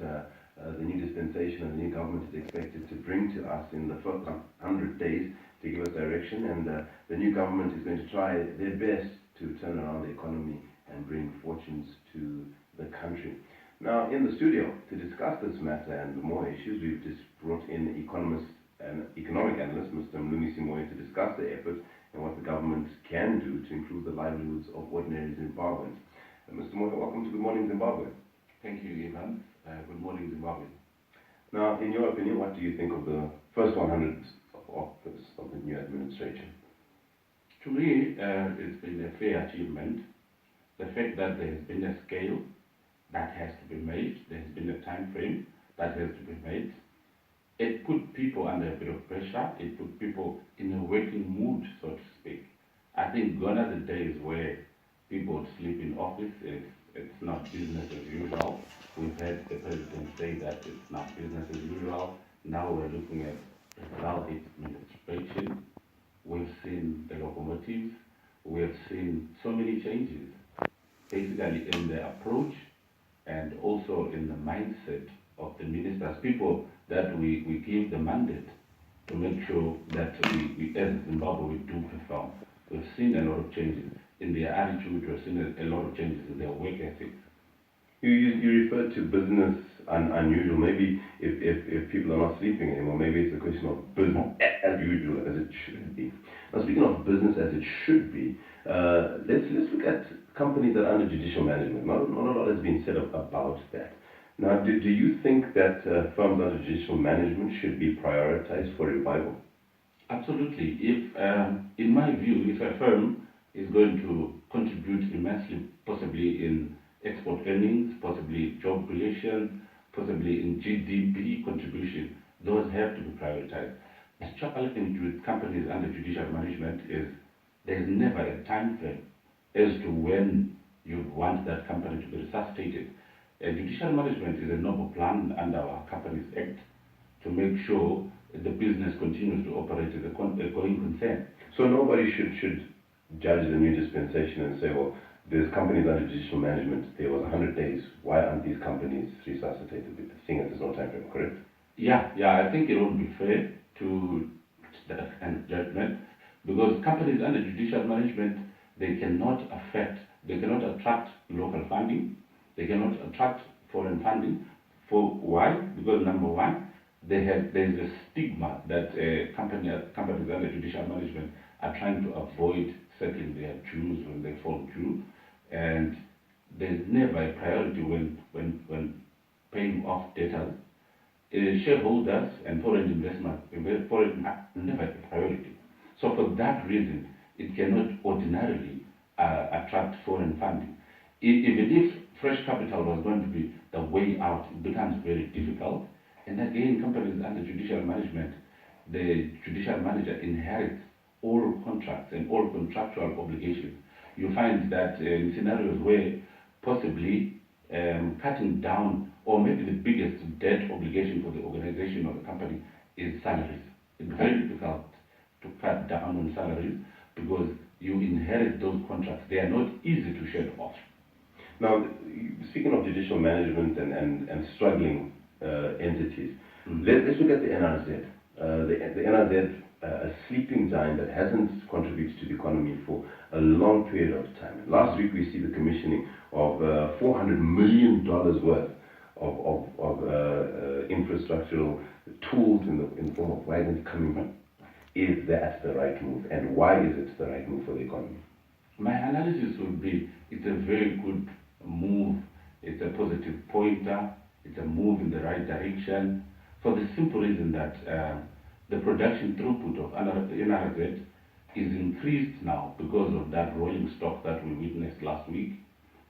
The new dispensation and the new government is expected to bring to us in the first 100 days to give us direction, and the new government is going to try their best to turn around the economy and bring fortunes to the country. Now, in the studio to discuss this matter and more issues, we've just brought in economist and economic analyst Mr. Mlungisi Moyo to discuss the effort and what the government can do to improve the livelihoods of ordinary Zimbabweans. Mr. Moyo, welcome to Good Morning Zimbabwe. Thank you, Ivan. Good morning, Zimbabwe. Now, in your opinion, what do you think of the first 100 of office of the new administration? To me, it's been a fair achievement. The fact that there has been a scale that has to be made, there has been a time frame that has to be made. It put people under a bit of pressure. It put people in a working mood, so to speak. I think gone are the days where people would sleep in office. It's not business as usual. We've had the president say that it's not business as usual. Now we're looking at result-based administration. We've seen the locomotives. We have seen so many changes, basically in the approach and also in the mindset of the ministers, people that we give the mandate to make sure that we as Zimbabwe, we do perform. We've seen a lot of changes in their attitude. We've seen a lot of changes in their work ethics. You referred to business unusual. Maybe if people are not sleeping anymore, maybe it's a question of business as usual, as it should be. Now, speaking of business as it should be, let's look at companies that are under judicial management. Not a lot has been said about that. Now, do you think that firms under judicial management should be prioritized for revival? Absolutely. If, in my view, if a firm is going to contribute immensely, possibly in export earnings, possibly job creation, possibly in GDP contribution, those have to be prioritized. The challenge with companies under judicial management is there is never a time frame as to when you want that company to be resuscitated. Judicial management is a noble plan under our Companies Act to make sure the business continues to operate as a going concern. So nobody should judge the new dispensation and say, well, there's companies under judicial management, there was 100 days, why aren't these companies resuscitated? Seeing as there's no time frame, correct? Yeah, I think it would be fair to that kind of judgment, because companies under judicial management, they cannot attract local funding, they cannot attract foreign funding. For why? Because number one, there's a stigma that companies under judicial management are trying to avoid settling their dues when they fall due, and there's never a priority when paying off debtors. Shareholders and foreign investment never a priority. So for that reason, it cannot ordinarily attract foreign funding. Even if fresh capital was going to be the way out, it becomes very difficult. And again, companies under judicial management, the judicial manager inherits all contracts and all contractual obligations. You find that in scenarios where possibly cutting down, or maybe the biggest debt obligation for the organization or the company is salaries. It's very difficult to cut down on salaries because you inherit those contracts. They are not easy to shed off. Now, speaking of judicial management and struggling entities, let's look at the NRZ. The NRZ, a sleeping giant that hasn't contributed to the economy for a long period of time. Last week we see the commissioning of $400 million worth of infrastructural tools in the form of wagons coming from. Is that the right move? And why is it the right move for the economy? My analysis would be it's a very good move. It's a positive pointer. It's a move in the right direction for the simple reason that the production throughput of NRZ is increased now because of that rolling stock that we witnessed last week.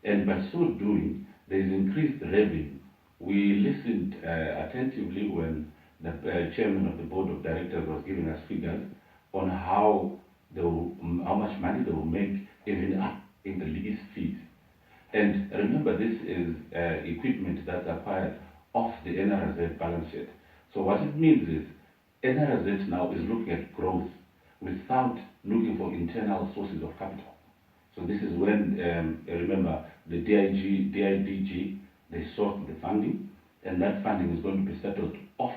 And by so doing, there is increased revenue. We listened attentively when the chairman of the board of directors was giving us figures on how much money they will make even up in the lease fees. And remember, this is equipment that's acquired off the NRZ balance sheet. So what it means is NRZ now is looking at growth without looking for internal sources of capital. So this is when, remember, the DIDG they sourced the funding, and that funding is going to be settled off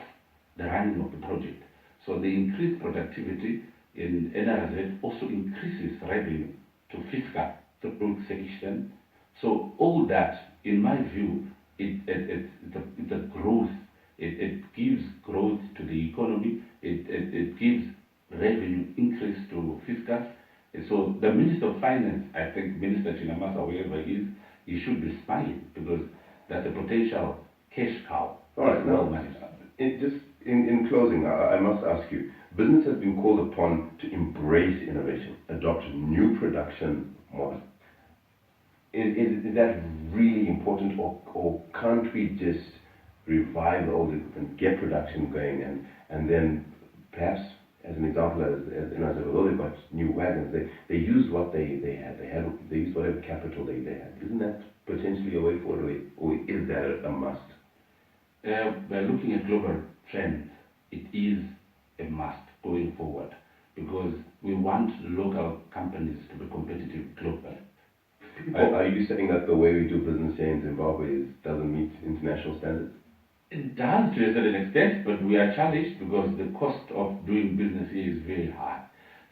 the running of the project. So the increased productivity in NRZ also increases revenue to fiscal through section. So all that, in my view, it's a growth. It gives growth to the economy. It gives revenue increase to fiscal. And so the Minister of Finance, I think Minister Chinamasa, wherever he is, he should be smiling because that's a potential cash cow. All right, now, in closing, I must ask you, business has been called upon to embrace innovation, adopt new production models. Is that really important, or can't we just revive the old equipment, get production going, and then perhaps, as an example, although they've got new wagons, they use what they use whatever capital they had. Isn't that potentially a way forward, or is that a must? By looking at global trends, it is a must going forward because we want local companies to be competitive globally. Are you saying that the way we do business here in Zimbabwe doesn't meet international standards? It does to a certain extent, but we are challenged because the cost of doing business here is very high.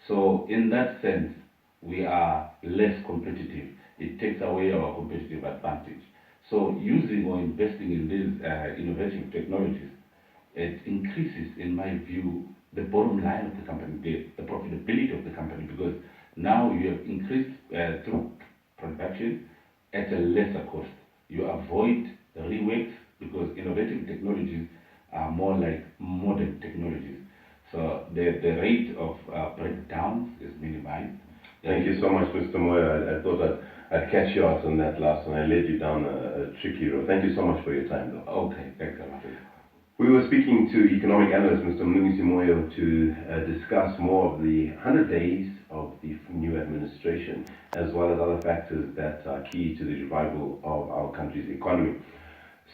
So in that sense, we are less competitive. It takes away our competitive advantage. So using or investing in these innovative technologies, it increases, in my view, the bottom line of the company, the profitability of the company, because now you have increased through production at a lesser cost. You avoid the reworks because innovative technologies are more like modern technologies. So the rate of breakdowns is minimized. Thank you so much, Mr. Moyo. I thought I'd catch you out on that last one. I led you down a tricky road. Thank you so much for your time, though. Okay, thanks a lot. We were speaking to economic analyst Mr. Mlungisi Moyo to discuss more of the 100 days of the new administration, as well as other factors that are key to the revival of our country's economy.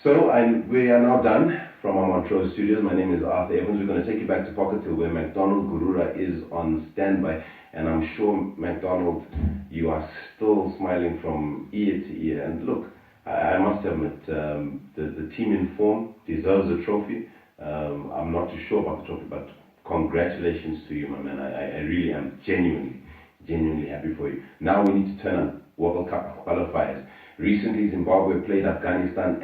So we are now done from our Montrose studios. My name is Arthur Evans. We're going to take you back to Pocket Hill, where MacDonald Gurura is on standby. And I'm sure, MacDonald, you are still smiling from ear to ear. And look, I must admit, the team in form deserves a trophy. I'm not too sure about the trophy, but congratulations to you, my man. I really am genuinely happy for you. Now we need to turn on World Cup qualifiers. Recently, Zimbabwe played Afghanistan.